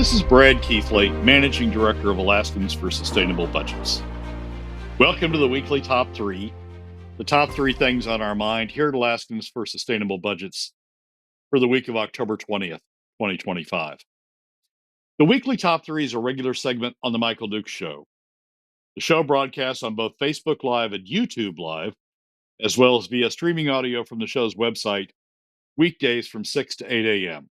This is Brad Keithley, Managing Director of Alaskans for Sustainable Budgets. Welcome to the weekly Top 3, the top 3 things on our mind here at Alaskans for Sustainable Budgets for the week of October 20th, 2025. The weekly Top 3 is a regular segment on The Michael Dukes Show. The show broadcasts on both Facebook Live and YouTube Live, as well as via streaming audio from the show's website, weekdays from 6 to 8 a.m.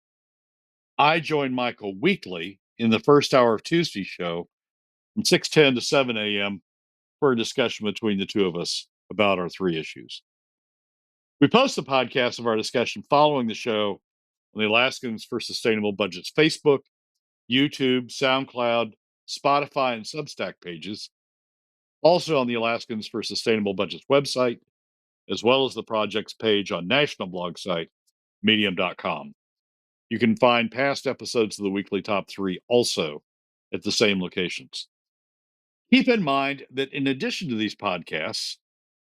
I join Michael weekly in the first hour of Tuesday's show from 6:10 to 7 a.m. for a discussion between the two of us about our 3 issues. We post the podcast of our discussion following the show on the Alaskans for Sustainable Budgets Facebook, YouTube, SoundCloud, Spotify, and Substack pages. Also on the Alaskans for Sustainable Budgets website, as well as the project's page on national blog site, medium.com. You can find past episodes of the weekly Top 3 also at the same locations. Keep in mind that in addition to these podcasts,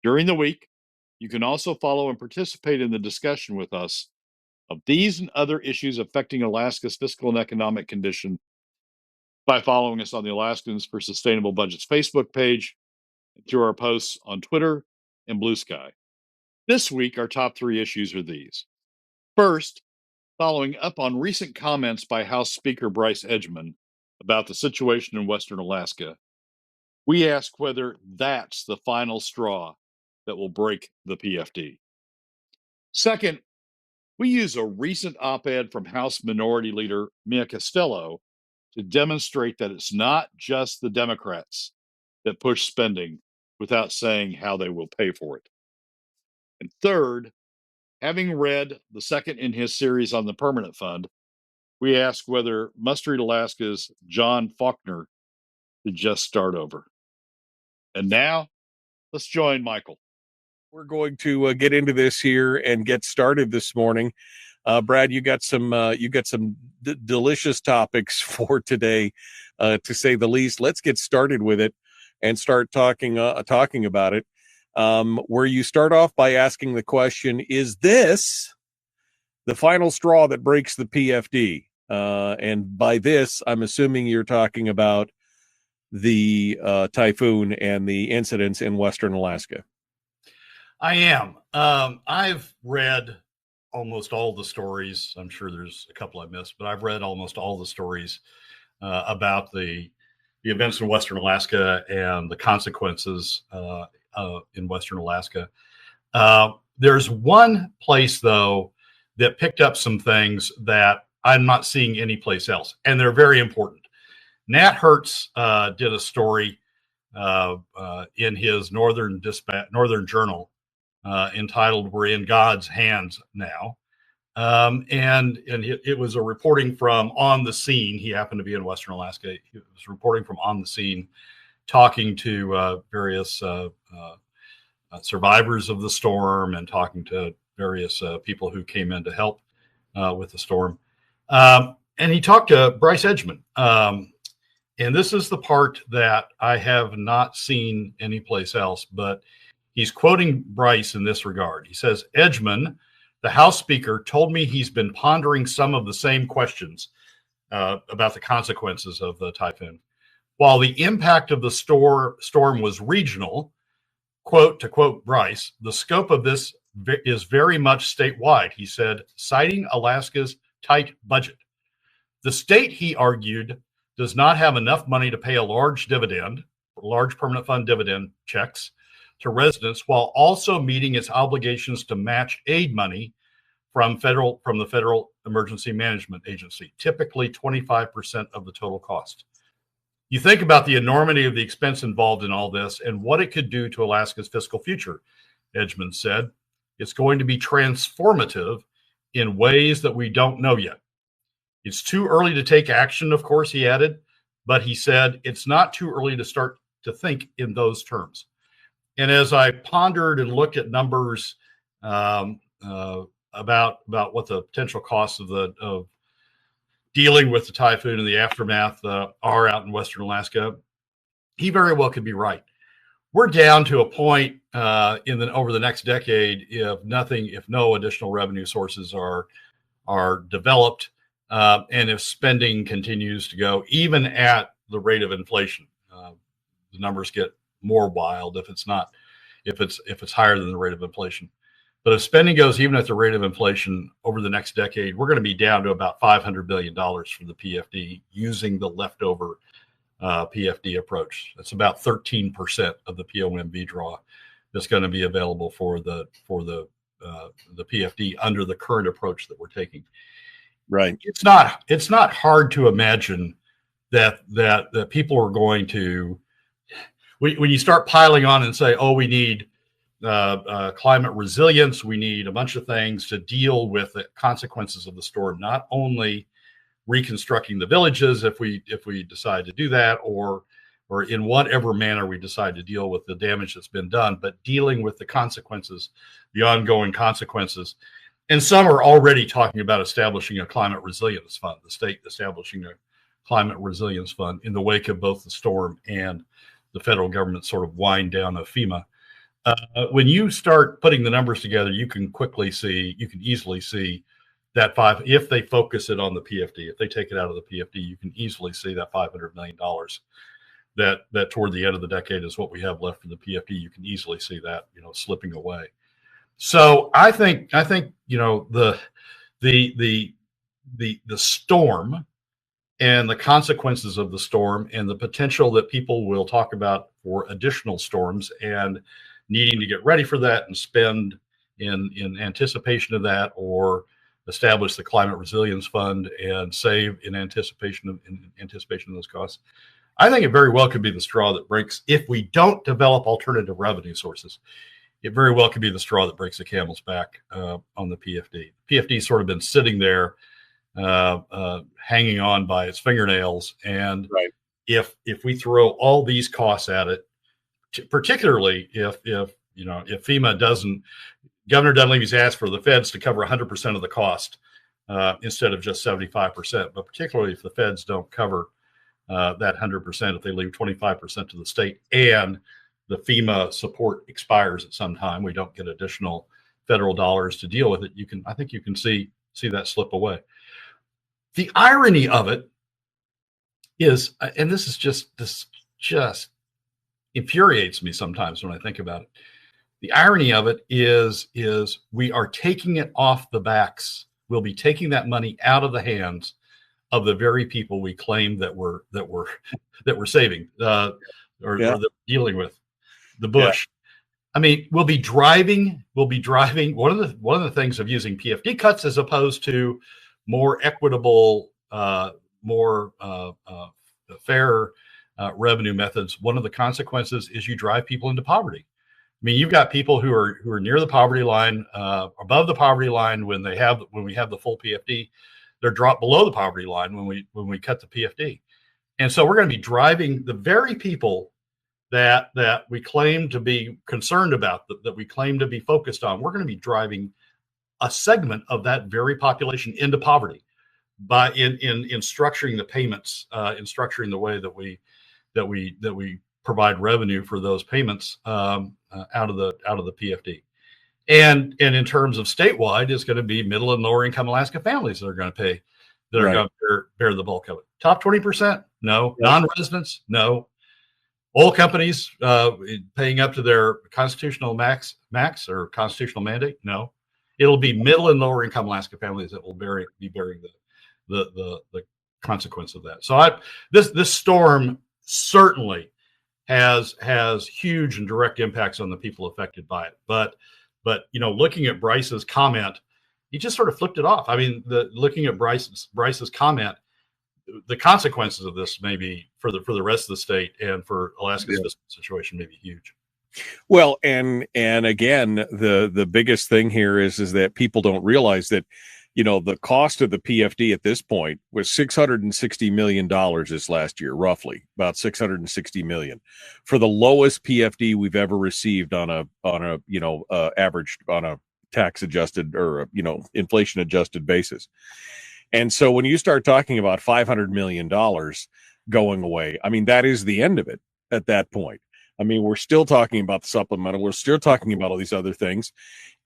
during the week, you can also follow and participate in the discussion with us of these and other issues affecting Alaska's fiscal and economic condition by following us on the Alaskans for Sustainable Budgets Facebook page and through our posts on Twitter and Blue Sky. This week, our top 3 issues are these. First, following up on recent comments by House Speaker Bryce Edgmon about the situation in Western Alaska, we ask whether that's the final straw that will break the PFD. Second, we use a recent op-ed from House Minority Leader Mia Costello to demonstrate that it's not just the Democrats that push spending without saying how they will pay for it. And third, having read the second in his series on the Permanent Fund, we ask whether MustRead Alaska's John Faulkner should just start over. And now, let's join Michael. We're going to get into this here and get started this morning. Brad, you got some delicious topics for today, to say the least. Let's get started with it and start talking about it. Where you start off by asking the question, is this the final straw that breaks the PFD? And by this, I'm assuming you're talking about the typhoon and the incidents in Western Alaska. I am. I've read almost all the stories. I'm sure there's a couple I missed, but I've read almost all the stories about the events in Western Alaska and the consequences in Western Alaska. There's one place, though, that picked up some things that I'm not seeing anyplace else, and they're very important. Nat Hertz did a story in his Northern Journal entitled "We're in God's Hands Now," and it was a reporting from on the scene. He happened to be in Western Alaska. He was reporting from on the scene, talking to various survivors of the storm and talking to various people who came in to help with the storm. And he talked to Bryce Edgmon. And this is the part that I have not seen anyplace else, but he's quoting Bryce in this regard. He says, Edgmon, the House Speaker, told me he's been pondering some of the same questions about the consequences of the typhoon. While the impact of the storm was regional, quote, to quote Bryce, the scope of this is very much statewide, he said, citing Alaska's tight budget. The state, he argued, does not have enough money to pay a large permanent fund dividend checks to residents, while also meeting its obligations to match aid money from the Federal Emergency Management Agency, typically 25% of the total cost. You think about the enormity of the expense involved in all this and what it could do to Alaska's fiscal future, Edgmon said. It's going to be transformative in ways that we don't know yet. It's too early to take action, of course, he added, but he said it's not too early to start to think in those terms. And as I pondered and looked at numbers about what the potential costs of dealing with the typhoon and the aftermath are out in Western Alaska, he very well could be right. We're down to a point over the next decade if no additional revenue sources are developed And if spending continues to go, even at the rate of inflation, the numbers get more wild if it's higher than the rate of inflation. But if spending goes even at the rate of inflation over the next decade, we're going to be down to about $500 billion from the PFD using the leftover PFD approach. That's about 13% of the POMV draw that's going to be available for the PFD under the current approach that we're taking. Right. It's not hard to imagine that people are going to, when you start piling on and say, oh, we need climate resilience, we need a bunch of things to deal with the consequences of the storm, not only reconstructing the villages if we decide to do that, or in whatever manner we decide to deal with the damage that's been done, but dealing with the consequences, the ongoing consequences. And some are already talking about establishing a climate resilience fund, the state establishing a climate resilience fund in the wake of both the storm and the federal government sort of wind down of FEMA. When you start putting the numbers together, you can easily see that if they focus it on the PFD, if they take it out of the PFD, you can easily see that $500 million that toward the end of the decade is what we have left for the PFD. You can easily see that, slipping away. So I think, the storm and the consequences of the storm and the potential that people will talk about for additional storms and needing to get ready for that and spend in anticipation of that, or establish the climate resilience fund and save in anticipation of those costs. I think it very well could be the straw that breaks, if we don't develop alternative revenue sources, it very well could be the straw that breaks the camel's back on the PFD. PFD's sort of been sitting there hanging on by its fingernails. And right. if we throw all these costs at it, particularly if FEMA doesn't, Governor Dunleavy's asked for the feds to cover 100% of the cost instead of just 75%. But particularly if the feds don't cover that 100%, if they leave 25% to the state and the FEMA support expires at some time, we don't get additional federal dollars to deal with it. I think you can see that slip away. The irony of it is, and this just infuriates me sometimes when I think about it. The irony of it is we are taking it off the backs. We'll be taking that money out of the hands of the very people we claim that we're saving or that we're dealing with, the bush. Yeah. I mean, we'll be driving. One of the things of using PFD cuts as opposed to more equitable, more fair revenue methods. One of the consequences is you drive people into poverty. I mean, you've got people who are near the poverty line, above the poverty line when we have the full PFD. They're dropped below the poverty line when we cut the PFD, and so we're going to be driving the very people that we claim to be concerned about, that we claim to be focused on. We're going to be driving a segment of that very population into poverty by in structuring the payments, in structuring the way that we provide revenue for those payments out of the PFD. And in terms of statewide, it's going to be middle and lower income Alaska families that are going to pay, that are going to bear the bulk of it. Top 20%? No. Non-residents? No. Oil companies paying up to their constitutional max or constitutional mandate? No. It'll be middle and lower income Alaska families that will be bearing the consequence of that. So this storm certainly has huge and direct impacts on the people affected by it. But looking at Bryce's comment, he just sort of flipped it off. I mean, looking at Bryce's comment, the consequences of this may be for the rest of the state and for Alaska's fiscal situation may be huge. Well, and again, the biggest thing here is that people don't realize that, the cost of the PFD at this point was $660 million this last year, roughly about $660 million for the lowest PFD we've ever received on a average on a tax adjusted or inflation adjusted basis. And so when you start talking about $500 million going away, I mean, that is the end of it at that point. I mean, we're still talking about the supplemental. We're still talking about all these other things.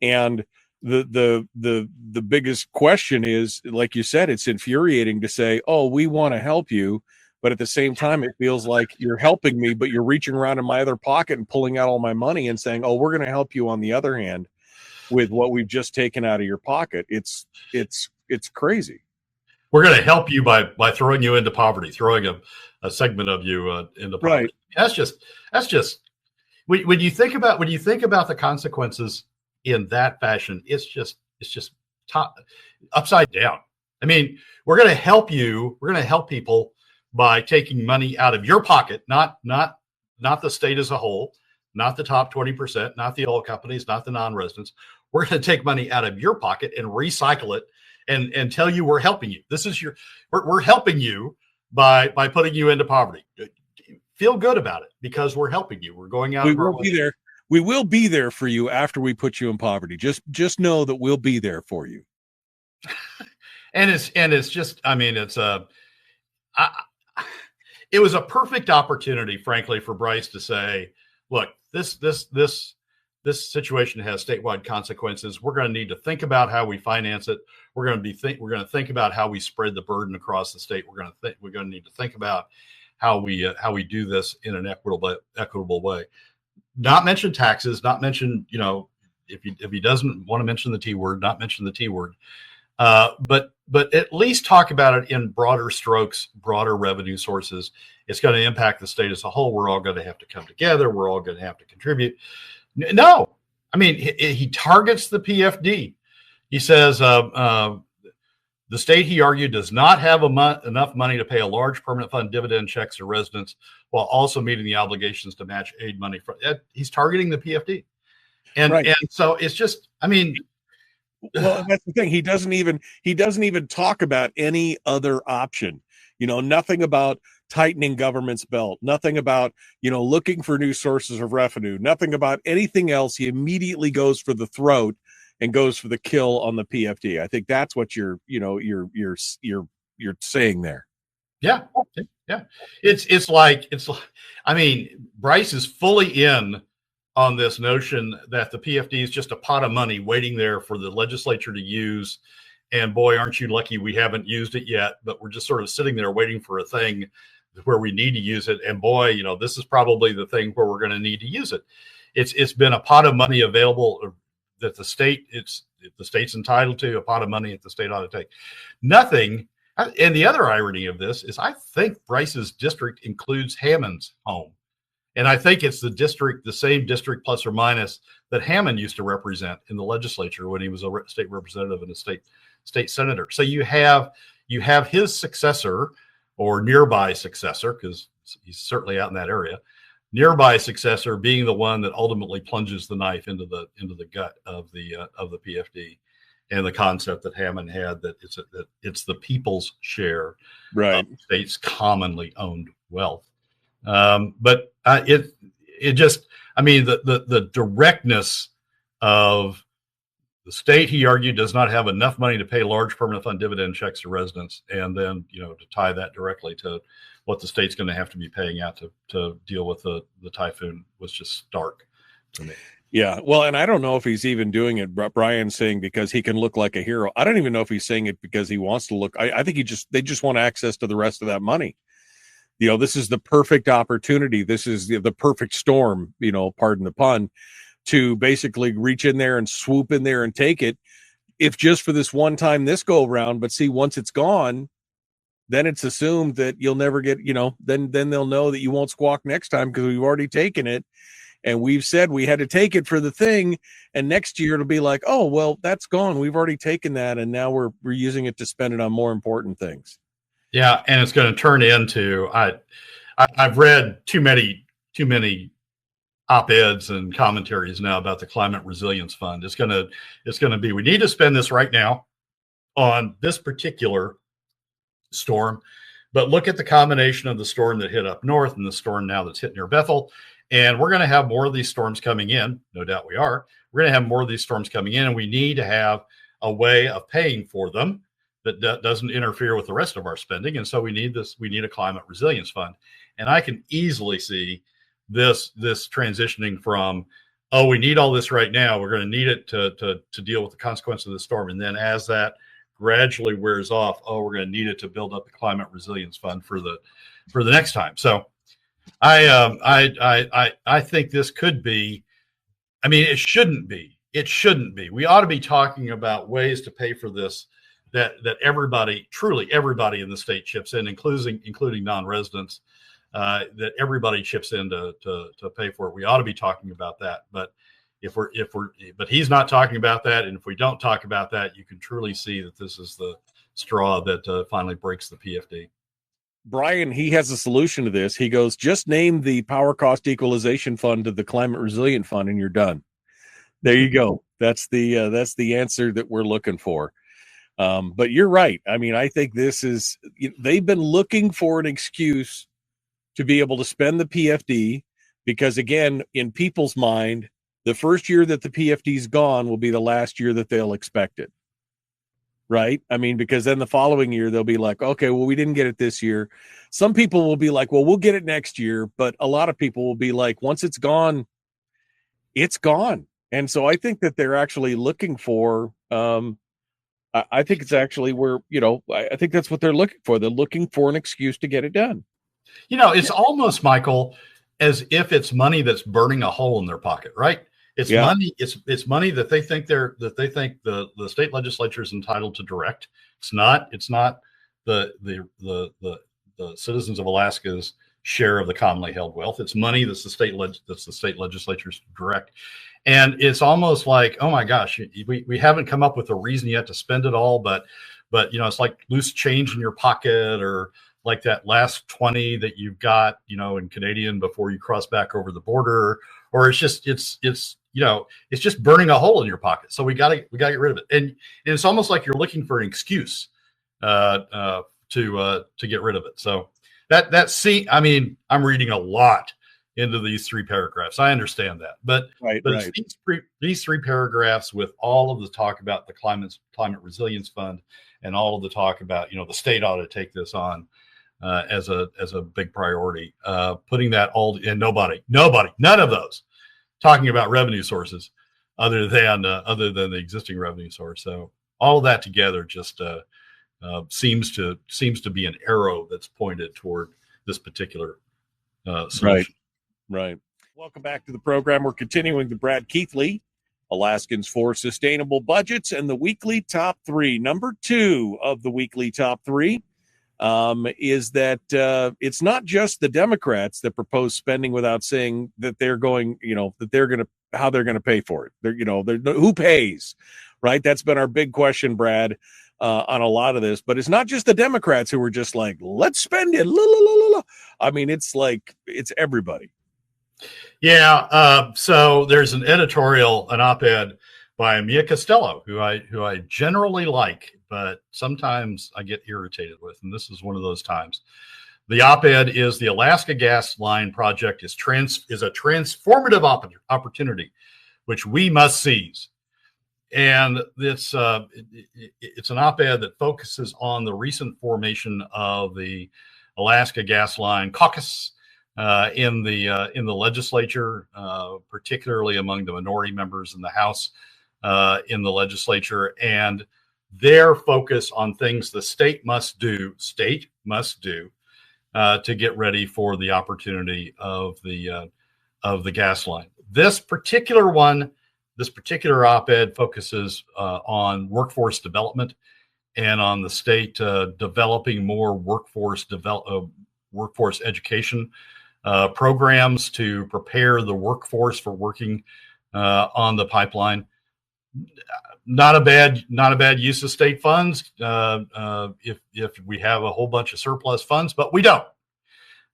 And the biggest question is, like you said, it's infuriating to say, oh, we want to help you, but at the same time it feels like you're helping me, but you're reaching around in my other pocket and pulling out all my money and saying, oh, we're going to help you on the other hand with what we've just taken out of your pocket. It's crazy. We're going to help you by throwing you into poverty, throwing a segment of you into poverty. Right. That's just when you think about the consequences in that fashion, it's just top upside down. I mean, we're going to help you. We're going to help people by taking money out of your pocket, not the state as a whole, not the top 20%, not the oil companies, not the non-residents. We're going to take money out of your pocket and recycle it and tell you we're helping you. This is we're helping you by putting you into poverty. Feel good about it because we're helping you. We're going out. We will be there. We will be there for you after we put you in poverty. Just know that we'll be there for you. And it's just, I mean, it was a perfect opportunity, frankly, for Bryce to say, look, this situation has statewide consequences. We're going to need to think about how we finance it. We're going to think about how we spread the burden across the state. We're going to need to think about how we do this in an equitable way. Not mention taxes, not mention, if he doesn't want to mention the T word, not mention the T word. But at least talk about it in broader strokes, broader revenue sources. It's going to impact the state as a whole. We're all going to have to come together. We're all going to have to contribute. No, I mean, he targets the PFD. He says the state, he argued, does not have enough money to pay a large permanent fund dividend checks to residents while also meeting the obligations to match aid money. He's targeting the PFD. And so it's just, I mean, well, that's the thing. He doesn't even talk about any other option. Nothing about tightening government's belt, nothing about, looking for new sources of revenue, nothing about anything else. He immediately goes for the throat and goes for the kill on the PFD. I think that's what you're saying there. Yeah. It's like, I mean, Bryce is fully in on this notion that the PFD is just a pot of money waiting there for the legislature to use. And boy, aren't you lucky we haven't used it yet, but we're just sort of sitting there waiting for a thing where we need to use it. And boy, this is probably the thing where we're going to need to use it. It's been a pot of money available that the state's entitled to, a pot of money that the state ought to take. Nothing. And the other irony of this is I think Bryce's district includes Hammond's home. And I think it's the same district plus or minus that Hammond used to represent in the legislature when he was a state representative and a state senator. So you have his successor or nearby successor, because he's certainly out in that area, nearby successor being the one that ultimately plunges the knife into the gut of the PFD, and the concept that Hammond had that it's the people's share of the state's commonly owned wealth. But it just, I mean, the directness of the state, he argued, does not have enough money to pay large permanent fund dividend checks to residents, and then to tie that directly to what the state's going to have to be paying out to deal with the typhoon was just stark to me. Yeah, well, and I don't know if he's even doing it, Brian's saying, because he can look like a hero. I don't even know if he's saying it because he wants to look. I think they just want access to the rest of that money. This is the perfect opportunity. This is the perfect storm, pardon the pun, to basically reach in there and swoop in there and take it, if just for this one time this go around. But see, once it's gone, then it's assumed that you'll never get, then they'll know that you won't squawk next time because we've already taken it. And we've said we had to take it for the thing. And next year it'll be like, oh, well, that's gone. We've already taken that. And now we're using it to spend it on more important things. Yeah. And it's going to turn into, I've read too many op-eds and commentaries now about the Climate Resilience Fund. It's going to be, we need to spend this right now on this particular storm, but look at the combination of the storm that hit up north and the storm now that's hit near Bethel. And we're going to have more of these storms coming in. No doubt we are. We're going to have more of these storms coming in, and we need to have a way of paying for them that doesn't interfere with the rest of our spending. And so we need a climate resilience fund. And I can easily see this transitioning from oh, we need all this right now. We're going to need it to deal with the consequences of the storm. And then as that gradually wears off, oh, we're going to need it to build up the climate resilience fund for the next time. So I think this could be, I mean, it shouldn't be. It shouldn't be. We ought to be talking about ways to pay for this that everybody, truly everybody in the state chips in, including non-residents, that everybody chips in to pay for it. We ought to be talking about that. But but he's not talking about that. And if we don't talk about that, you can truly see that this is the straw that finally breaks the PFD. Brian, he has a solution to this. He goes, just name the power cost equalization fund to the climate resilient fund and you're done. There you go. That's the answer that we're looking for. But you're right. I mean, I think they've been looking for an excuse to be able to spend the PFD because, again, in people's mind, the first year that the PFD is gone will be the last year that they'll expect it. Right? I mean, because then the following year, they'll be like, okay, well, we didn't get it this year. Some people will be like, well, we'll get it next year. But a lot of people will be like, once it's gone, it's gone. And so I think that they're actually looking for, I think it's actually where, I think that's what they're looking for. They're looking for an excuse to get it done. It's almost, Michael, as if it's money that's burning a hole in their pocket, right? It's money. It's money that they think the state legislature is entitled to direct. It's not the citizens of Alaska's share of the commonly held wealth. It's money that's the state legislature's direct. And it's almost like, oh my gosh, we haven't come up with a reason yet to spend it all, but it's like loose change in your pocket, or like that last 20 that you've got, in Canadian before you cross back over the border, or it's just burning a hole in your pocket. So we got to get rid of it. And it's almost like you're looking for an excuse to get rid of it. So I'm reading a lot into these 3 paragraphs. I understand that, but It's these 3 paragraphs with all of the talk about the climate resilience fund and all of the talk about, the state ought to take this on as a big priority, putting that all in. None of those talking about revenue sources other than the existing revenue source. So all of that together just seems to be an arrow that's pointed toward this particular solution. Right. Welcome back to the program. We're continuing the Brad Keithley, Alaskans for Sustainable Budgets, and the weekly top 3. Number 2 of the weekly top 3 is that it's not just the Democrats that propose spending without saying that they're going, how they're going to pay for it. Who pays, right? That's been our big question, Brad, on a lot of this. But it's not just the Democrats who are just like, let's spend it. La, la, la, la. I mean, it's like, it's everybody. Yeah. So there's an op-ed by Mia Costello, who I generally like, but sometimes I get irritated with, and this is one of those times. The op-ed is "The Alaska Gas Line Project is a transformative opportunity, which we must seize." And it's an op-ed that focuses on the recent formation of the Alaska Gas Line Caucus in the legislature, particularly among the minority members in the House in the legislature, and their focus on things the state must do to get ready for the opportunity of the gas line. This particular op-ed focuses on workforce development and on the state developing more workforce education programs to prepare the workforce for working on the pipeline. Not a bad use of state funds if we have a whole bunch of surplus funds, but we don't.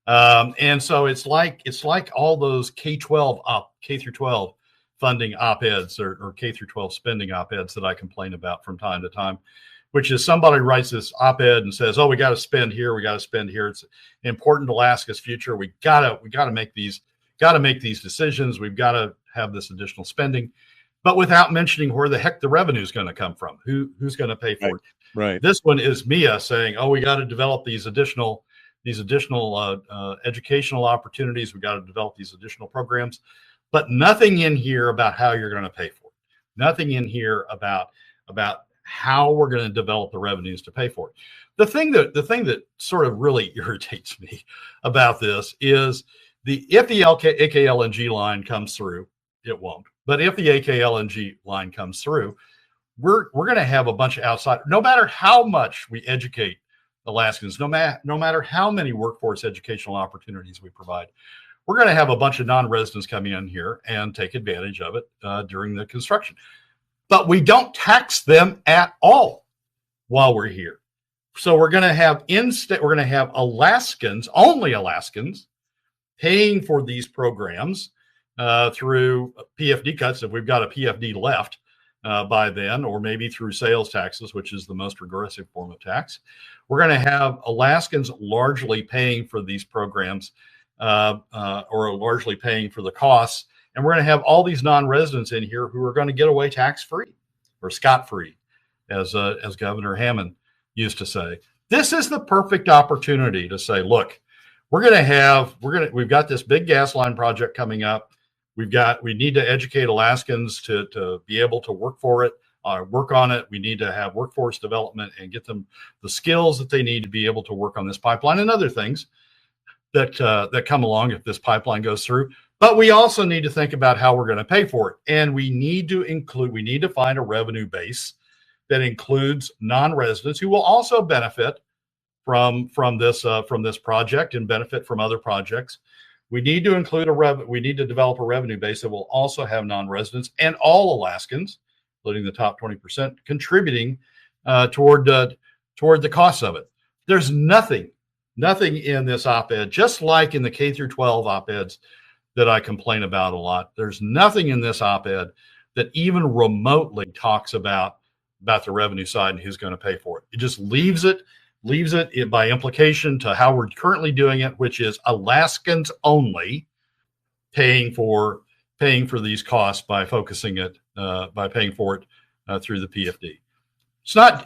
And so it's like all those K through 12 funding op-eds or K through 12 spending op-eds that I complain about from time to time, which is somebody writes this op-ed and says, "Oh, we got to spend here. We got to spend here. It's important to Alaska's future. We gotta make these decisions. We've got to have this additional spending," but without mentioning where the heck the revenue is going to come from. Who's going to pay for it? Right. This one is Mia saying, "Oh, we got to develop these additional educational opportunities. We got to develop these additional programs." but nothing in here about how you're going to pay for it. Nothing in here about how we're going to develop the revenues to pay for it. The thing that sort of really irritates me about this is if the AKLNG line comes through, it won't. But if the AKLNG line comes through, we're going to have a bunch of outside. No matter how much we educate Alaskans, no matter how many workforce educational opportunities we provide, we're going to have a bunch of non-residents come in here and take advantage of it during the construction. But we don't tax them at all while we're here. So we're going to have Alaskans, only Alaskans, paying for these programs through PFD cuts, if we've got a PFD left by then, or maybe through sales taxes, which is the most regressive form of tax. We're going to have Alaskans largely paying for these programs or largely paying for the costs. And we're going to have all these non-residents in here who are going to get away tax-free or scot-free, as Governor Hammond used to say. This is the perfect opportunity to say, look, we've got this big gas line project coming up. We need to educate Alaskans to be able to work on it. We need to have workforce development and get them the skills that they need to be able to work on this pipeline and other things that come along if this pipeline goes through. But we also need to think about how we're going to pay for it. And we need to find a revenue base that includes non-residents who will also benefit from this project and benefit from other projects. We need to develop a revenue base that will also have non-residents and all Alaskans, including the top 20%, contributing toward the costs of it. There's nothing in this op-ed, just like in the K through 12 op-eds that I complain about a lot. There's nothing in this op-ed that even remotely talks about the revenue side and who's going to pay for it. It just leaves it by implication to how we're currently doing it, which is Alaskans only paying for these costs by by paying for it through the PFD.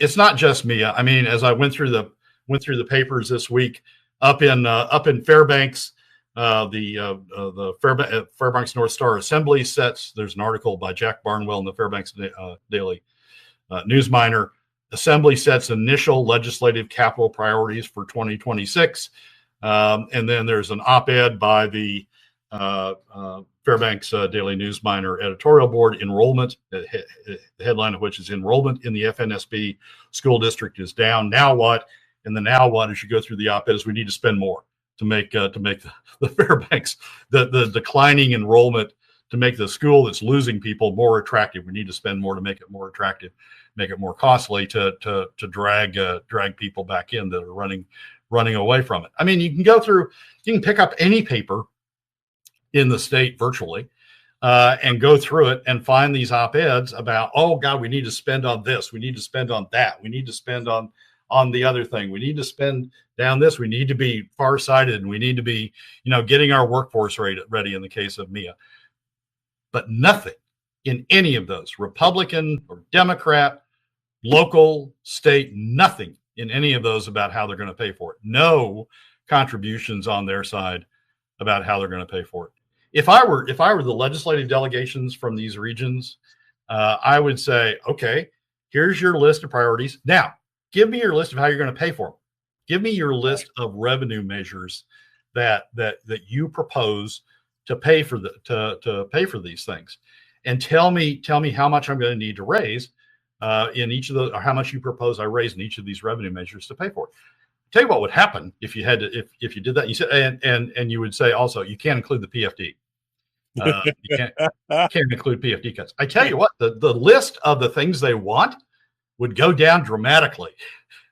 It's not just me. I mean, as I went through the papers this week up in Fairbanks, the Fairbanks North Star Assembly sets. There's an article by Jack Barnwell in the Fairbanks Daily Newsminer. Assembly sets initial legislative capital priorities for 2026. And then there's an op-ed by the Fairbanks Daily Newsminer editorial board, enrollment, the headline of which is enrollment in the FNSB school district is down. Now what? And the now what, as you go through the op-ed, is we need to spend more to make the Fairbanks, the declining enrollment, to make the school that's losing people more attractive. We need to spend more to make it more attractive, make it more costly to drag people back in that are running away from it. I mean, you can pick up any paper in the state virtually and go through it and find these op-eds about, oh God, we need to spend on this, we need to spend on that, we need to spend on the other thing, we need to spend down this, we need to be farsighted, and we need to be, getting our workforce ready in the case of MIA. But nothing in any of those, Republican or Democrat, local, state, nothing in any of those about how they're going to pay for it. No contributions on their side about how they're going to pay for it. If I were the legislative delegations from these regions, I would say, okay, here's your list of priorities. Now, give me your list of how you're going to pay for them. Give me your list of revenue measures that you propose to pay for these things, and tell me how much I'm going to need to raise in each of those, or how much you propose I raise in each of these revenue measures to pay for it. Tell you what would happen if you had to, if you did that. You said, and you would say also, you can't include the PFD. You can't include PFD cuts. I tell you what, the list of the things they want would go down dramatically,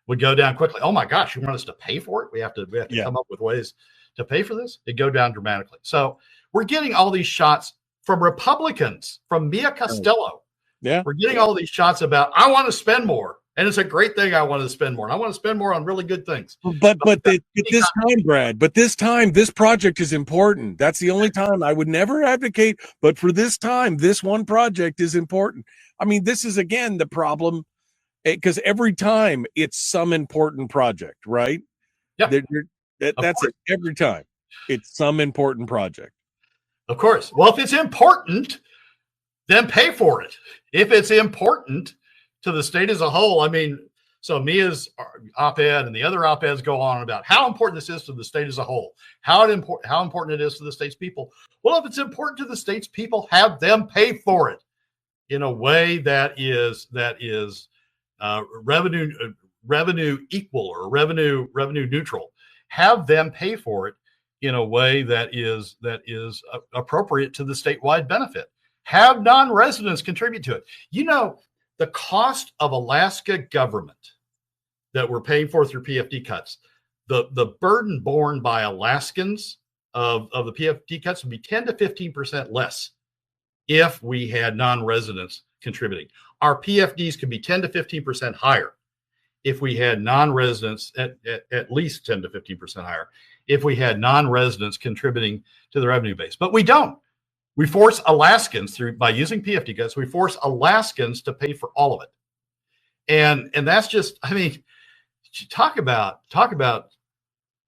would go down quickly. Oh my gosh, you want us to pay for it? We have to come up with ways to pay for this. It'd go down dramatically. So we're getting all these shots from Republicans, from Mia Costello. Yeah. We're getting all these shots about, I want to spend more. And it's a great thing. I want to spend more. And I want to spend more on really good things. But this time, Brad, this project is important. That's the only time. I would never advocate, but for this time, this one project is important. I mean, this is, again, the problem, because every time it's some important project, right? Yeah. That's it. Every time it's some important project. Of course. Well, if it's important, then pay for it. If it's important to the state as a whole, I mean, so Mia's op-ed and the other op-eds go on about how important this is to the state as a whole, how important it is to the state's people. Well, if it's important to the state's people, have them pay for it in a way that is revenue equal or revenue neutral. Have them pay for it in a way that is appropriate to the statewide benefit. Have non-residents contribute to it. You know, the cost of Alaska government that we're paying for through PFD cuts, the burden borne by Alaskans of the PFD cuts would be 10 to 15% less if we had non-residents contributing. Our PFDs could be 10 to 15% higher if we had non-residents, at least 10 to 15% higher, if we had non-residents contributing to the revenue base. But we don't. We force Alaskans by using PFD cuts, we force Alaskans to pay for all of it. And that's just, I mean, talk about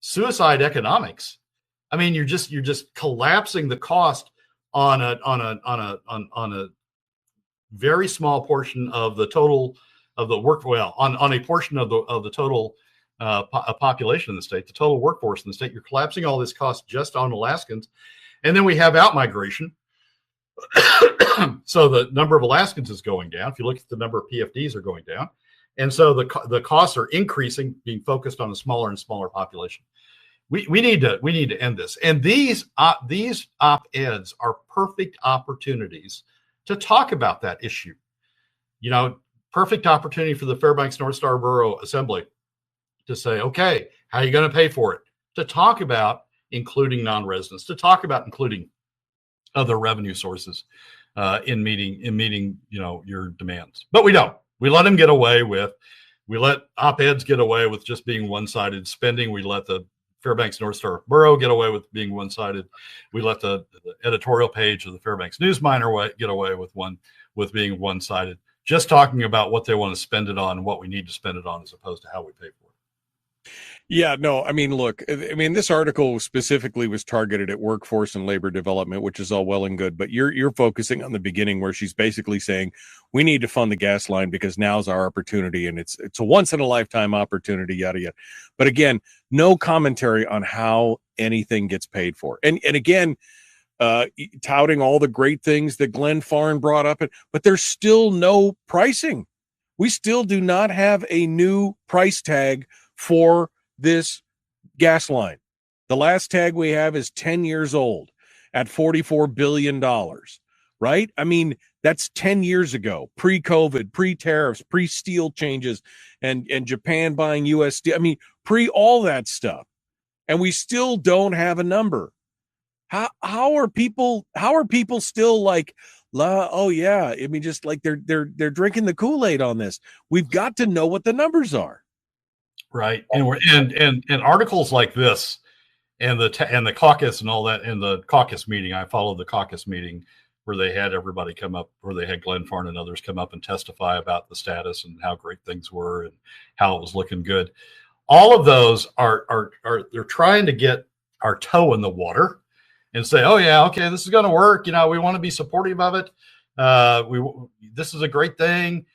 suicide economics. I mean, you're just collapsing the cost on a very small portion of the total of the work. Well, on a portion of the total population in the state, the total workforce in the state. You're collapsing all this cost just on Alaskans, and then we have outmigration. So the number of Alaskans is going down. If you look at the number of PFDs are going down, and so the costs are increasing, being focused on a smaller and smaller population. We need to end this. And these op-eds are perfect opportunities to talk about that issue. You know, perfect opportunity for the Fairbanks North Star Borough Assembly to say, okay, how are you going to pay for it? To talk about including non-residents, to talk about including other revenue sources in meeting your demands. But we don't. We let them get away with. We let op-eds get away with just being one-sided spending. We let the Fairbanks North Star Borough get away with being one-sided. We let the editorial page of the Fairbanks News Miner get away with being one-sided. Just talking about what they want to spend it on and what we need to spend it on, as opposed to how we pay for it. Yeah, no, I mean, look, I mean, this article specifically was targeted at workforce and labor development, which is all well and good, but you're focusing on the beginning where she's basically saying we need to fund the gas line because now's our opportunity and it's a once in a lifetime opportunity, yada yada. But again, no commentary on how anything gets paid for. And again, touting all the great things that Glenn Farn brought up, but there's still no pricing. We still do not have a new price tag for this gas line. The last tag we have is 10 years old at $44 billion, right? I mean, that's 10 years ago, pre-COVID, pre-tariffs, pre-steel changes, and Japan buying US steel. I mean, pre all that stuff. And we still don't have a number. How are people still like, oh yeah, I mean, just like they're drinking the Kool-Aid on this. We've got to know what the numbers are. Right. And articles like this and the caucus and all that, and the caucus meeting, I followed the caucus meeting where they had everybody come up, where they had Glenn Farn and others come up and testify about the status and how great things were and how it was looking good. All of those are they're trying to get our toe in the water and say, oh yeah, okay, this is going to work. You know, we want to be supportive of it. This is a great thing.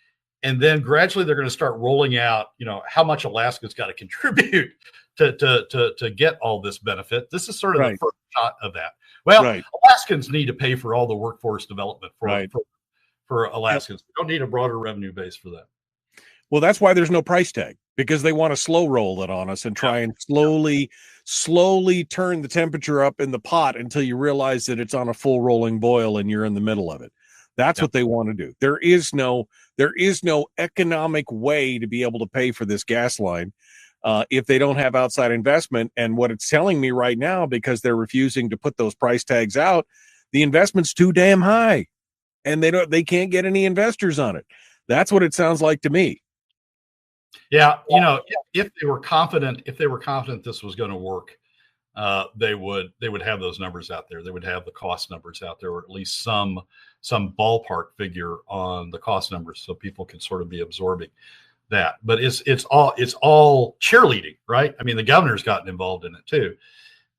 And then gradually they're going to start rolling out, you know, how much Alaska's got to contribute to get all this benefit. This is sort of the first shot of that. Well, Alaskans need to pay for all the workforce development for Alaskans. We don't need a broader revenue base for that. Well, that's why there's no price tag, because they want to slow roll it on us and try and slowly turn the temperature up in the pot until you realize that it's on a full rolling boil and you're in the middle of it. That's what they want to do. There is no economic way to be able to pay for this gas line if they don't have outside investment. And what it's telling me right now, because they're refusing to put those price tags out, the investment's too damn high, and they can't get any investors on it. That's what it sounds like to me. Yeah, you know, if they were confident this was going to work, they would have those numbers out there. They would have the cost numbers out there, or at least some ballpark figure on the cost numbers, so people can sort of be absorbing that. But it's all cheerleading, right? I mean, the governor's gotten involved in it too.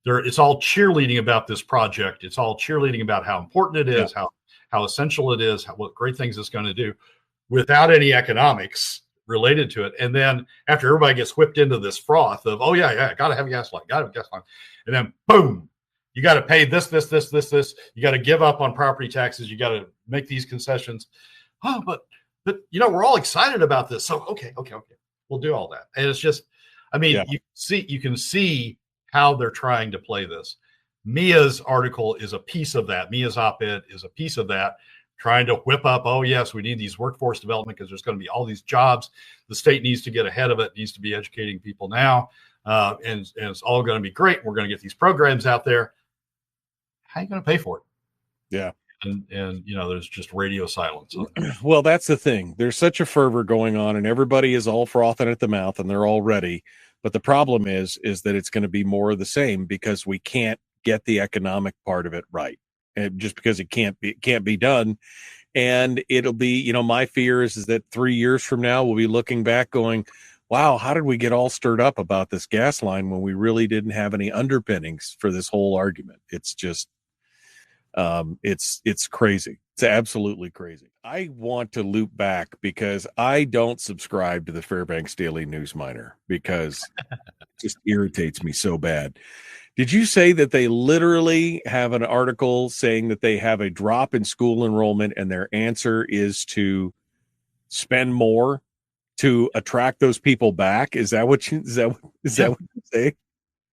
it's all cheerleading about this project. It's all cheerleading about how important it is, how essential it is, what great things it's going to do, without any economics related to it. And then after everybody gets whipped into this froth of, oh yeah, got to have a gas line, got to have a gas line, and then boom, you got to pay this. You got to give up on property taxes. You got to make these concessions. Oh, but we're all excited about this. So okay, we'll do all that. And it's just, I mean, you can see how they're trying to play this. Mia's article is a piece of that. Mia's op-ed is a piece of that, trying to whip up, oh yes, we need these workforce development because there's going to be all these jobs. The state needs to get ahead of it, needs to be educating people now. And it's all going to be great. We're going to get these programs out there. How are you going to pay for it? Yeah. And there's just radio silence on it. Well, that's the thing. There's such a fervor going on, and everybody is all frothing at the mouth, and they're all ready. But the problem is that it's going to be more of the same because we can't get the economic part of it right, and just because it can't be done. And it'll be, my fear is that 3 years from now we'll be looking back, going, "Wow, how did we get all stirred up about this gas line when we really didn't have any underpinnings for this whole argument?" It's just. It's crazy. It's absolutely crazy. I want to loop back because I don't subscribe to the Fairbanks Daily News Miner because it just irritates me so bad. Did you say that they literally have an article saying that they have a drop in school enrollment and their answer is to spend more to attract those people back? Is that what you say?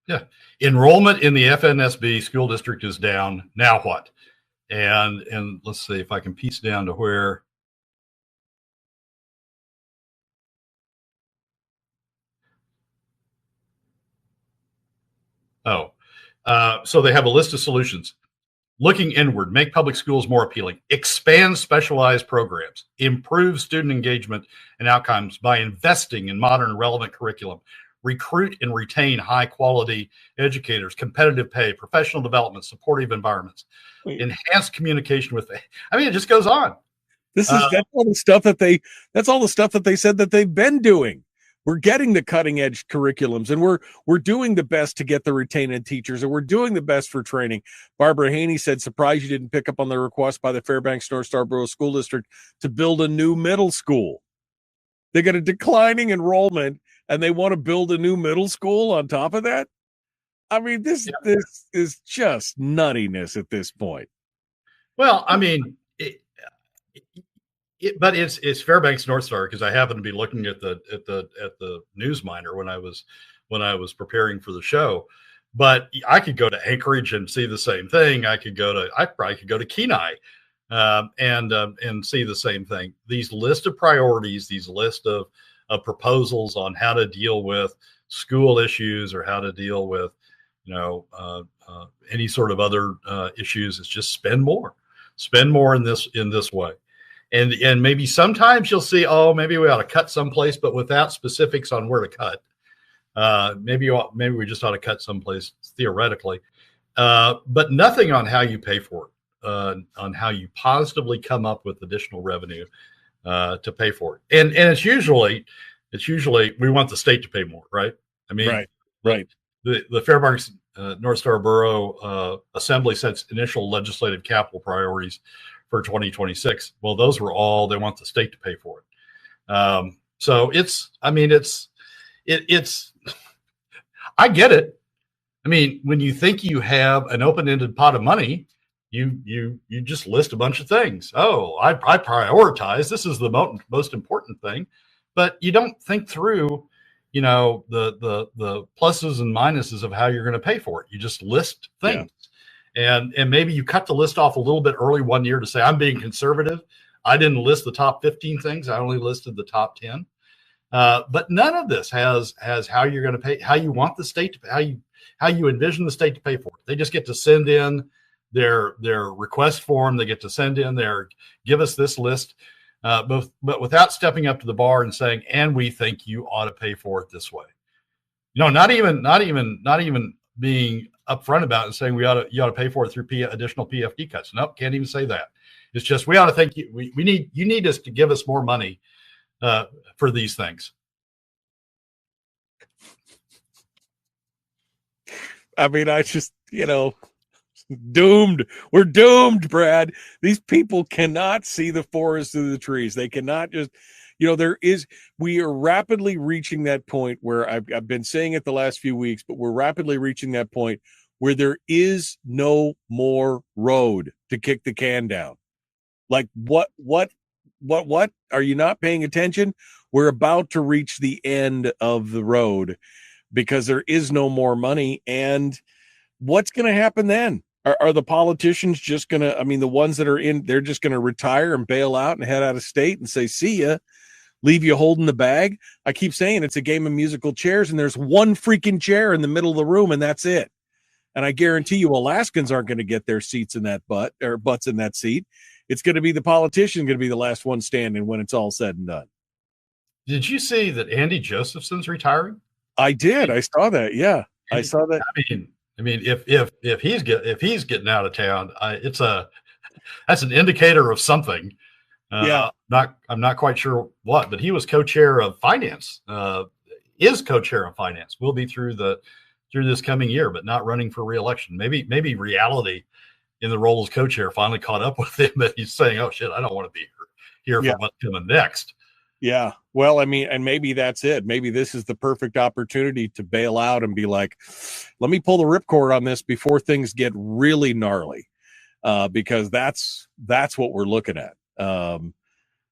Yeah. Enrollment in the FNSB school district is down. Now what? And let's see if I can piece down to where. So they have a list of solutions. Looking inward, make public schools more appealing, expand specialized programs, improve student engagement and outcomes by investing in modern and relevant curriculum, recruit and retain high quality educators, competitive pay, professional development, supportive environments, enhanced communication with, it just goes on. That's all the stuff that they said that they've been doing. We're getting the cutting edge curriculums, and we're doing the best to get the retained teachers, and we're doing the best for training. Barbara Haney said, surprised you didn't pick up on the request by the Fairbanks North Starborough School District to build a new middle school. They got a declining enrollment, and they want to build a new middle school on top of that. I mean, this is just nuttiness at this point. Well, but it's Fairbanks North Star because I happened to be looking at the news miner when I was preparing for the show. But I could go to Anchorage and see the same thing. I probably could go to Kenai and see the same thing. These list of priorities, these list of proposals on how to deal with school issues or how to deal with any sort of other issues. It's just spend more in this way. And maybe sometimes you'll see, maybe we ought to cut someplace, but without specifics on where to cut. Maybe we just ought to cut someplace theoretically, but nothing on how you pay for it, on how you positively come up with additional revenue to pay for it. And it's usually we want the state to pay more, right? Right. The Fairbanks North Star Borough Assembly sets initial legislative capital priorities for 2026. Well, those were all they want the state to pay for it. So it's I get it. When you think you have an open-ended pot of money, you just list a bunch of things. I prioritize. This is the most important thing, but you don't think through, the pluses and minuses of how you're going to pay for it. You just list things. Yeah. And maybe you cut the list off a little bit early one year to say, I'm being conservative. I didn't list the top 15 things. I only listed the top 10. But none of this has how you're going to pay, how you want the state to pay, how you envision the state to pay for it. They just get to send in their request form. They get to send in give us this list, but without stepping up to the bar and saying, and we think you ought to pay for it this way. Not even being upfront about it and saying you ought to pay for it through additional PFD cuts. Nope, can't even say that. It's just we ought to think you need us to give us more money for these things. I mean, I just, doomed. We're doomed, Brad. These people cannot see the forest through the trees. They cannot just, we are rapidly reaching that point where I've been saying it the last few weeks, but we're rapidly reaching that point where there is no more road to kick the can down. Like what are you not paying attention? We're about to reach the end of the road because there is no more money. And what's going to happen then? Are the politicians just going to, the ones that are in, they're just going to retire and bail out and head out of state and say, see ya, leave you holding the bag? I keep saying it's a game of musical chairs, and there's one freaking chair in the middle of the room, and that's it. And I guarantee you Alaskans aren't going to get their seats in that butts in that seat. It's going to be the politician going to be the last one standing when it's all said and done. Did you see that Andy Josephson's retiring? I did. I saw that. Yeah, I saw that. I mean, if he's getting out of town, that's an indicator of something. Yeah. I'm not quite sure what, but he was co-chair of finance. Is co-chair of finance. Will be through this coming year, but not running for re-election. Maybe reality in the role as co-chair finally caught up with him, that he's saying, "Oh shit, I don't want to be here for what's coming next." Yeah. Well, and maybe that's it. Maybe this is the perfect opportunity to bail out and be like, let me pull the ripcord on this before things get really gnarly. Because that's what we're looking at.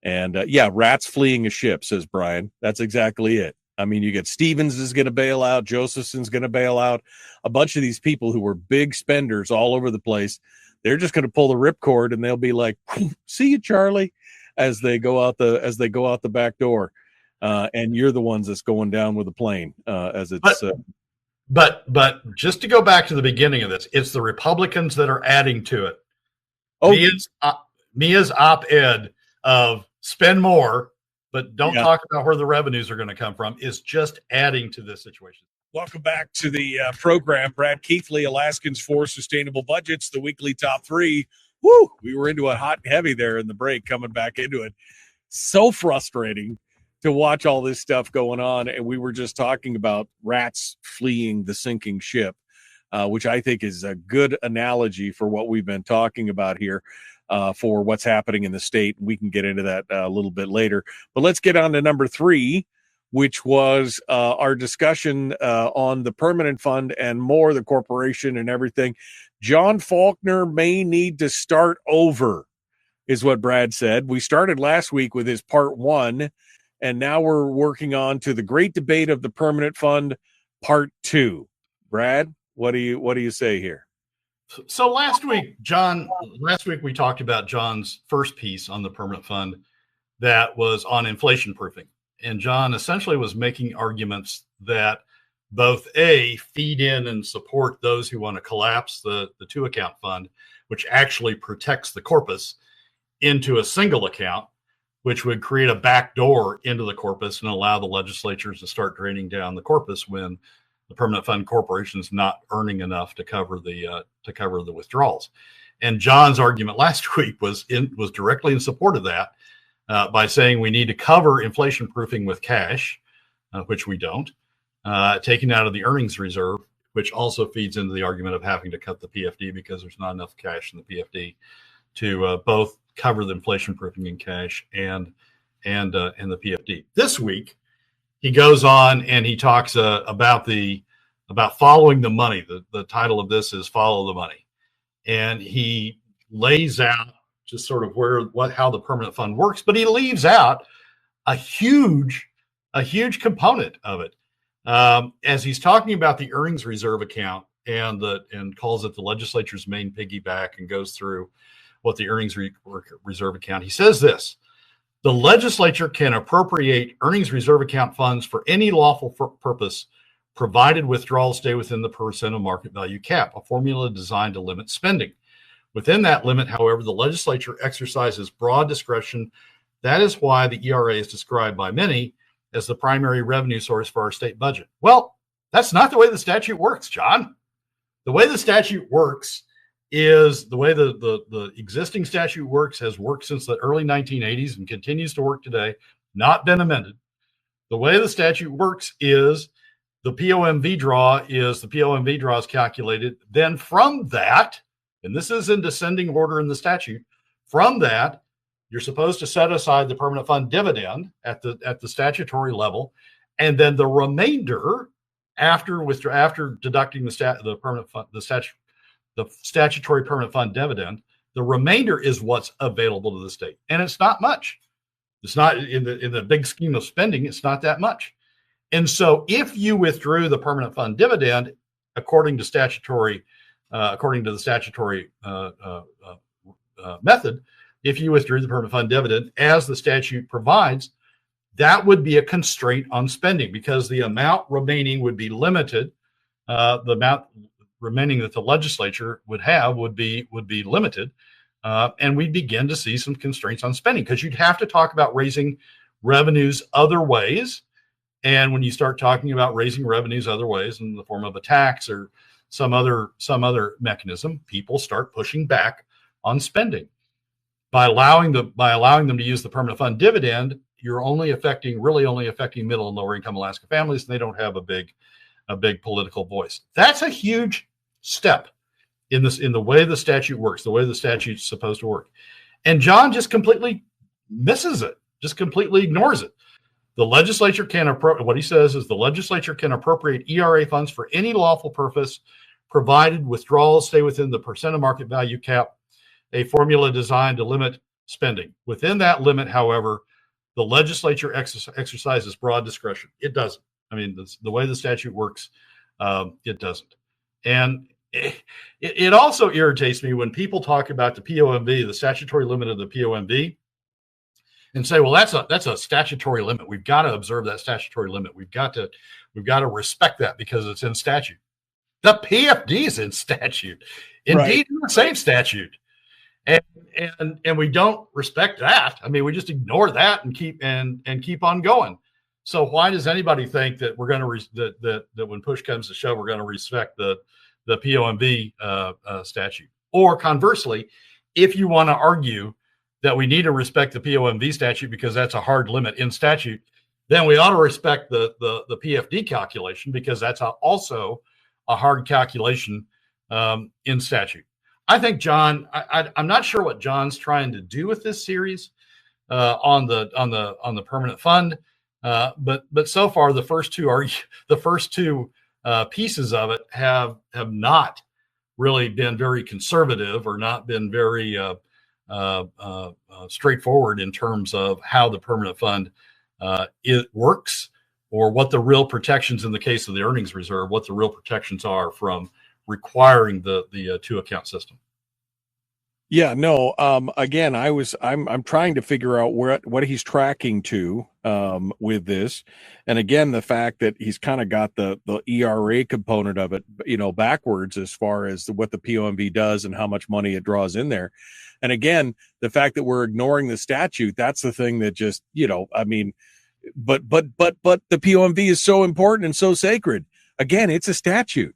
Rats fleeing a ship, says Brian. That's exactly it. You get Stevens is going to bail out. Josephson's going to bail out. A bunch of these people who were big spenders all over the place, they're just going to pull the ripcord and they'll be like, see you, Charlie, as they go out the back door. And you're the ones that's going down with the plane, But just to go back to the beginning of this, it's the Republicans that are adding to it. Mia's op-ed of spend more, but don't talk about where the revenues are going to come from, is just adding to this situation. Welcome back to the program. Brad Keithley, Alaskans for Sustainable Budgets, the weekly top three. Woo! We were into it hot and heavy there in the break, coming back into it. So frustrating to watch all this stuff going on. And we were just talking about rats fleeing the sinking ship, which I think is a good analogy for what we've been talking about here. For what's happening in the state. We can get into that a little bit later. But let's get on to number 3, which was our discussion on the permanent fund and more, the corporation and everything. John Faulkner may need to start over, is what Brad said. We started last week with his part 1, and now we're working on to the great debate of the permanent fund, part 2. Brad, what do you say here? So last week we talked about John's first piece on the permanent fund that was on inflation proofing. And John essentially was making arguments that both feed in and support those who want to collapse the 2-account fund, which actually protects the corpus, into a single account, which would create a backdoor into the corpus and allow the legislatures to start draining down the corpus when the permanent fund corporation is not earning enough to cover the withdrawals. And John's argument last week was directly in support of that, by saying we need to cover inflation proofing with cash, which we don't, taking out of the earnings reserve, which also feeds into the argument of having to cut the PFD because there's not enough cash in the PFD to both cover the inflation proofing in cash and the PFD. This week, he goes on and he talks about following the money. The title of this is "Follow the Money," and he lays out just sort of how the permanent fund works, but he leaves out a huge component of it, as he's talking about the earnings reserve account and calls it the legislature's main piggyback and goes through what the earnings reserve account. He says this. The legislature can appropriate earnings reserve account funds for any lawful purpose, provided withdrawals stay within the percent of market value cap, a formula designed to limit spending. Within that limit, however, the legislature exercises broad discretion. That is why the ERA is described by many as the primary revenue source for our state budget. Well, that's not the way the statute works, John. The way the statute works is the way the existing statute works, has worked since the early 1980s and continues to work today, not been amended. The way the statute works is the POMV draw is calculated. Then from that, and this is in descending order in the statute, from that, you're supposed to set aside the permanent fund dividend at the statutory level, and then the remainder after deducting the statutory permanent fund dividend, the remainder is what's available to the state, and it's not much. It's not in the big scheme of spending. It's not that much. And so, if you withdrew the permanent fund dividend, according to the statutory method, if you withdrew the permanent fund dividend as the statute provides, that would be a constraint on spending because the amount remaining would be limited. The amount remaining that the legislature would have would be limited, and we'd begin to see some constraints on spending because you'd have to talk about raising revenues other ways. And when you start talking about raising revenues other ways in the form of a tax or some other mechanism, people start pushing back on spending. By allowing them to use the permanent fund dividend, you're really only affecting middle and lower income Alaska families, and they don't have a big political voice. That's a huge step in the way the statute works, the way the statute's supposed to work. And John just completely misses it, just completely ignores it. The legislature what he says is the legislature can appropriate ERA funds for any lawful purpose, provided withdrawals stay within the percent of market value cap, a formula designed to limit spending. Within that limit, however, the legislature exercises broad discretion. It doesn't. I mean, the way the statute works, it doesn't. And it also irritates me when people talk about the POMV, the statutory limit of the POMV, and say, well, that's a statutory limit. We've got to observe that statutory limit. We've got to respect that because it's in statute. The PFD is in statute. Indeed, right. In the same statute. And we don't respect that. I mean, we just ignore that and keep on going. So why does anybody think that we're going to that when push comes to shove, we're going to respect the POMV statute? Or conversely, if you want to argue that we need to respect the POMV statute because that's a hard limit in statute, then we ought to respect the PFD calculation because that's also a hard calculation in statute. I think John, I'm not sure what John's trying to do with this series on the permanent fund, but so far the first two pieces of it have not really been very conservative or not been very straightforward in terms of how the permanent fund it works or what the real protections in the case of the earnings reserve, what the real protections are from requiring the two account system. Yeah, no. Again, I'm trying to figure out what he's tracking to with this, and again, the fact that he's kind of got the ERA component of it, backwards as far as what the POMV does and how much money it draws in there, and again, the fact that we're ignoring the statute. That's the thing that just I mean, but the POMV is so important and so sacred. Again, it's a statute.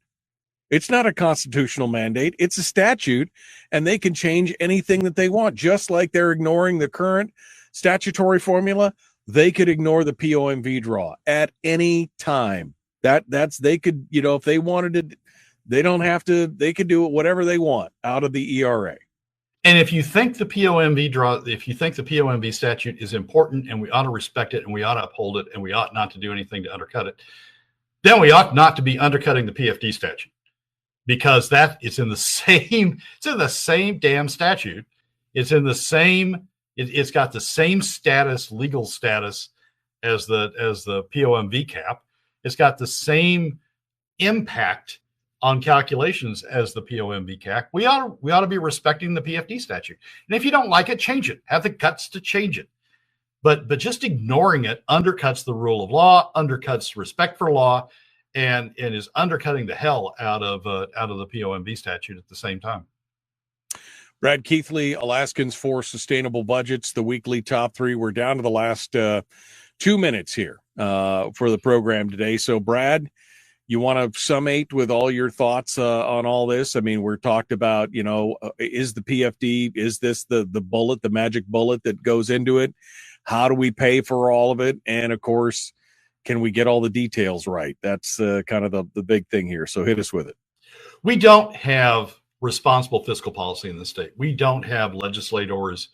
It's not a constitutional mandate. It's a statute, and they can change anything that they want. Just like they're ignoring the current statutory formula, they could ignore the POMV draw at any time. They could, if they wanted to, they don't have to. They could do it whatever they want out of the ERA. And if you think the POMV statute is important and we ought to respect it and we ought to uphold it and we ought not to do anything to undercut it, then we ought not to be undercutting the PFD statute. Because it's in the same damn statute. It's got the same legal status as the POMV cap. It's got the same impact on calculations as the POMV cap. We ought to be respecting the PFD statute. And if you don't like it, change it. Have the guts to change it. But just ignoring it undercuts the rule of law, undercuts respect for law, and is undercutting the hell out of the POMV statute at the same time. Brad Keithley, Alaskans for Sustainable Budgets, the weekly top three. We're down to the last 2 minutes here for the program today. So, Brad, you want to summate with all your thoughts on all this? I mean, we're talked about, is the PFD, is this the bullet, the magic bullet that goes into it? How do we pay for all of it? And, of course, Can we get all the details right? That's kind of the big thing here. So hit us with it. We don't have responsible fiscal policy in the state. We don't have legislators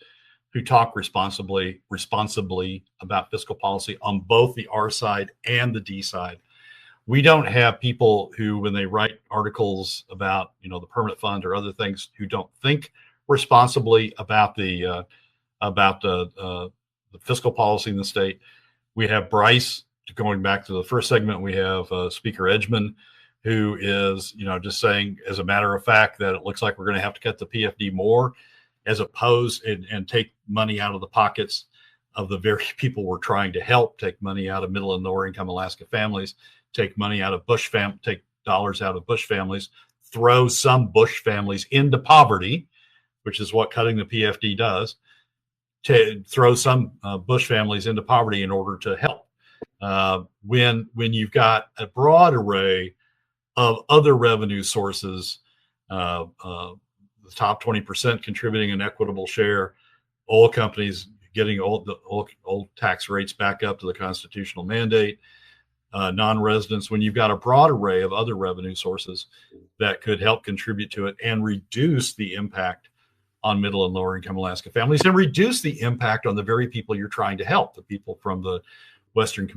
who talk responsibly about fiscal policy on both the R side and the D side. We don't have people who, when they write articles about, the permanent fund or other things, who don't think responsibly about the fiscal policy in the state. We have Bryce, going back to the first segment, we have Speaker Edgmon, who is, just saying, as a matter of fact, that it looks like we're going to have to cut the PFD more, as opposed and take money out of the pockets of the very people we're trying to help, take money out of middle and lower income Alaska families, take money out of take dollars out of Bush families, throw some Bush families into poverty, which is what cutting the PFD does, to throw some Bush families into poverty in order to help. When you've got a broad array of other revenue sources, the top 20% contributing an equitable share, oil companies getting old tax rates back up to the constitutional mandate, non-residents, when you've got a broad array of other revenue sources that could help contribute to it and reduce the impact on middle and lower income Alaska families, and reduce the impact on the very people you're trying to help, the people from the Western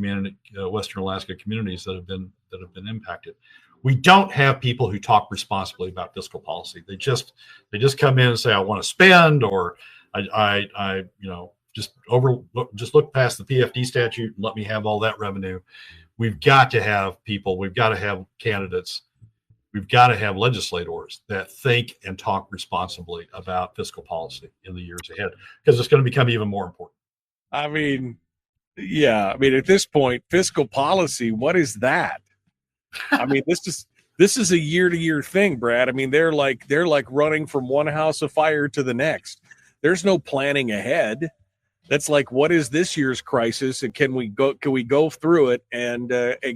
Alaska communities that have been impacted. We don't have people who talk responsibly about fiscal policy. They just come in and say, I want to spend, or I just look past the PFD statute and let me have all that revenue. We've got to have people, we've got to have candidates, we've got to have legislators that think and talk responsibly about fiscal policy in the years ahead, because it's going to become even more important. I mean, at this point, fiscal policy, what is that? I mean, this is a year-to-year thing, Brad. I mean, they're like running from one house of fire to the next. There's no planning ahead. That's like, what is this year's crisis, and can we go through it and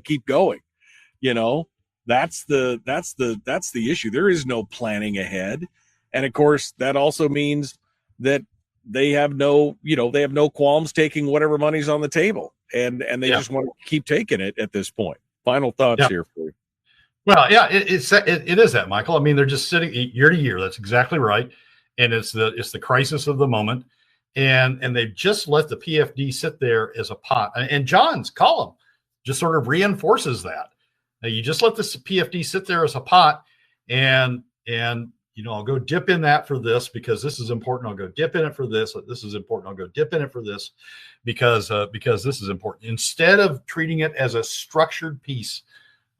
keep going? That's the issue. There is no planning ahead, and of course, that also means that they have no qualms taking whatever money's on the table, and they just want to keep taking it at this point. Final thoughts here for you. Well, yeah, it is that, Michael. I mean, they're just sitting year to year. That's exactly right, and it's the crisis of the moment, and they've just let the PFD sit there as a pot. And John's column just sort of reinforces that. Now, you just let the PFD sit there as a pot, and I'll go dip in that for this because this is important. I'll go dip in it for this. This is important. I'll go dip in it for this because this is important. Instead of treating it as a structured piece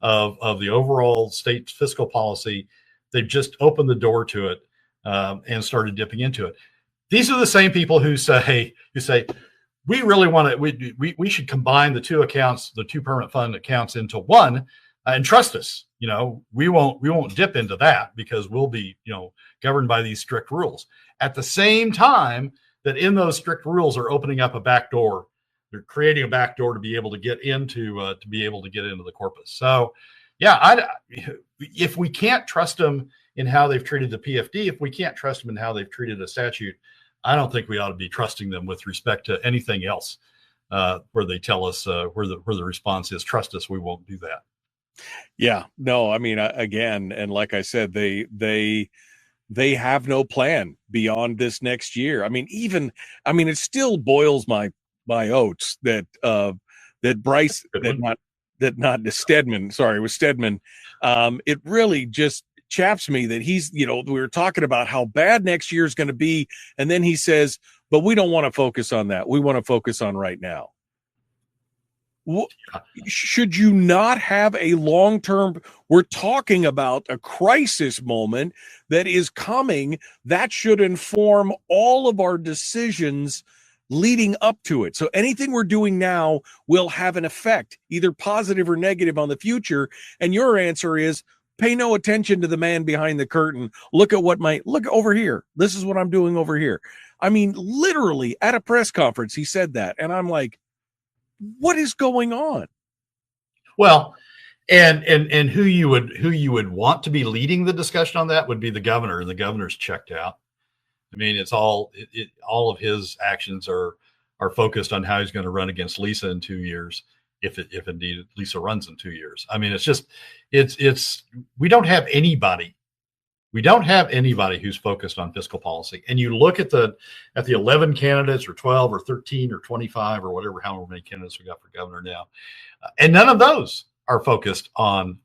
of the overall state fiscal policy, they've just opened the door to it and started dipping into it. These are the same people who say we really want to. We should combine the two accounts, the two permanent fund accounts, into one. And trust us, we won't dip into that because we'll be, governed by these strict rules. At the same time that in those strict rules are opening up a back door, they're creating a back door to be able to get into the corpus. So, if we can't trust them in how they've treated the PFD, if we can't trust them in how they've treated a statute, I don't think we ought to be trusting them with respect to anything else. Where they tell us where the response is, trust us, we won't do that. Yeah, no, I mean, again, and like I said, they have no plan beyond this next year. I mean, it still boils my oats that Bryce, Stedman, sorry, it was Stedman. It really just chaps me that he's, we were talking about how bad next year is going to be, and then he says, but we don't want to focus on that. We want to focus on right now. Should you not have a long-term? We're talking about a crisis moment that is coming that should inform all of our decisions leading up to it. So anything we're doing now will have an effect, either positive or negative, on the future. And your answer is pay no attention to the man behind the curtain. Look over here. This is what I'm doing over here. I mean, literally at a press conference, he said that. And I'm like, what is going on? Well, and who you would want to be leading the discussion on that would be the governor, and the governor's checked out. I mean, it's all of his actions are focused on how he's going to run against Lisa in 2 years, if indeed Lisa runs in 2 years. I mean, it's we don't have anybody. We don't have anybody who's focused on fiscal policy. And you look at the 11 candidates or 12 or 13 or 25 or whatever, however many candidates we got for governor now, and none of those are focused on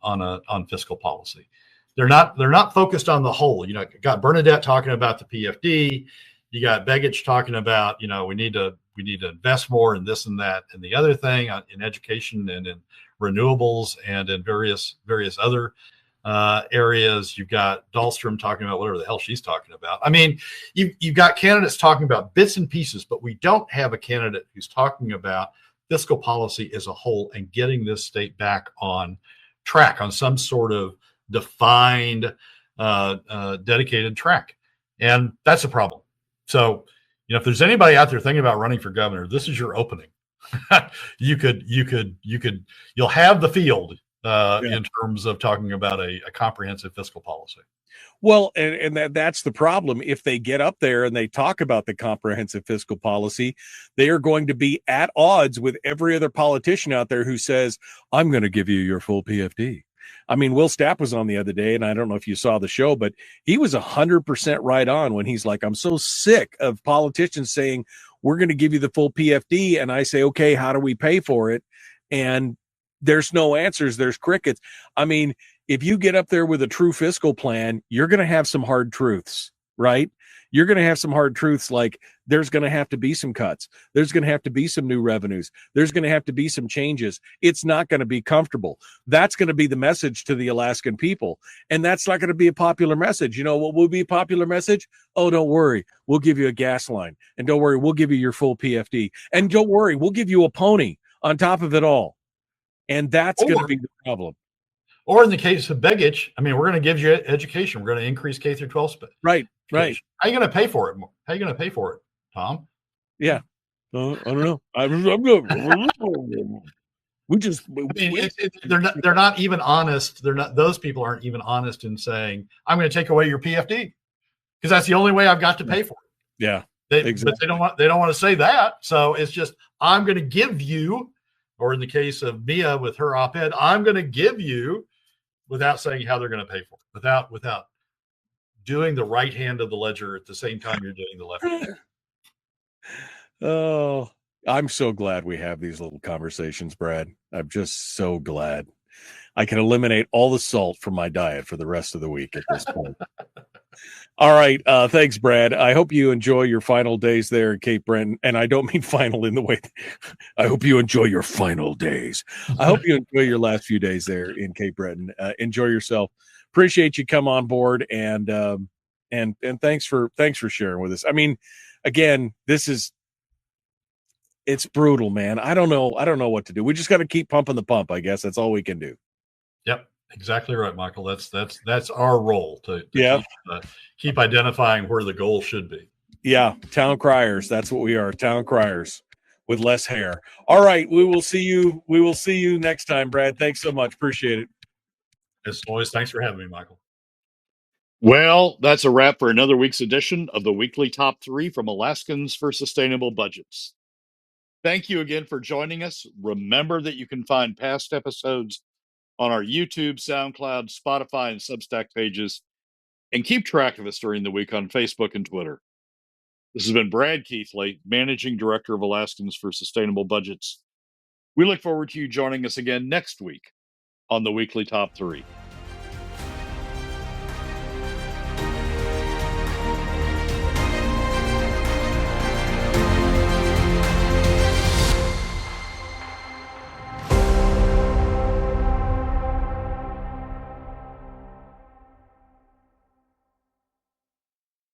fiscal policy. They're not focused on the whole. You know, you got Bernadette talking about the PFD. You got Begich talking about, you know, we need to invest more in this and that and the other thing in education and in renewables and in various other areas. You've got Dahlstrom talking about whatever the hell she's talking about. I mean, you've got candidates talking about bits and pieces, but we don't have a candidate who's talking about fiscal policy as a whole and getting this state back on track, on some sort of defined, dedicated track. And that's a problem. So, you know, if there's anybody out there thinking about running for governor, this is your opening. You'll have the field in terms of talking about a comprehensive fiscal policy. Well, and that's the problem. If they get up there and they talk about the comprehensive fiscal policy, they are going to be at odds with every other politician out there who says, I'm going to give you your full PFD. I mean, Will Stapp was on the other day, and I don't know if you saw the show, but he was 100% right on when he's like, I'm so sick of politicians saying, we're going to give you the full PFD. And I say, okay, how do we pay for it? And there's no answers. There's crickets. I mean, if you get up there with a true fiscal plan, you're going to have some hard truths, right? You're going to have some hard truths like there's going to have to be some cuts. There's going to have to be some new revenues. There's going to have to be some changes. It's not going to be comfortable. That's going to be the message to the Alaskan people. And that's not going to be a popular message. You know what will be a popular message? Oh, don't worry. We'll give you a gas line. And don't worry, we'll give you your full PFD. And don't worry, we'll give you a pony on top of it all. And that's going to be the problem. Or in the case of Begich, I mean, we're going to give you education. We're going to increase K through 12 spend. Right. How are you going to pay for it? How are you going to pay for it, Tom? Yeah. I don't know. They're not even honest. Those people aren't even honest in saying, I'm going to take away your PFD because that's the only way I've got to pay for it. Yeah. Exactly. But they don't want to say that. So it's just, I'm going to give you, or in the case of Mia with her op-ed, I'm going to give you, without saying how they're going to pay for it, without doing the right hand of the ledger at the same time you're doing the left hand. Oh, I'm so glad we have these little conversations, Brad. I'm just so glad. I can eliminate all the salt from my diet for the rest of the week at this point. All right. Thanks, Brad. I hope you enjoy your final days there in Cape Breton. And I don't mean final in the way. I hope you enjoy your final days. I hope you enjoy your last few days there in Cape Breton. Enjoy yourself. Appreciate you come on board and thanks for sharing with us. I mean, again, it's brutal, man. I don't know what to do. We just got to keep pumping the pump. I guess that's all we can do. Yep. Exactly right, Michael. That's our role to keep identifying where the goal should be. Yeah, town criers. That's what we are, town criers with less hair. All right, we will see you. We will see you next time, Brad. Thanks so much. Appreciate it. As always, thanks for having me, Michael. Well, that's a wrap for another week's edition of the weekly top 3 from Alaskans for Sustainable Budgets. Thank you again for joining us. Remember that you can find past episodes on our YouTube, SoundCloud, Spotify, and Substack pages, and keep track of us during the week on Facebook and Twitter. This has been Brad Keithley, Managing Director of Alaskans for Sustainable Budgets. We look forward to you joining us again next week on the Weekly Top 3.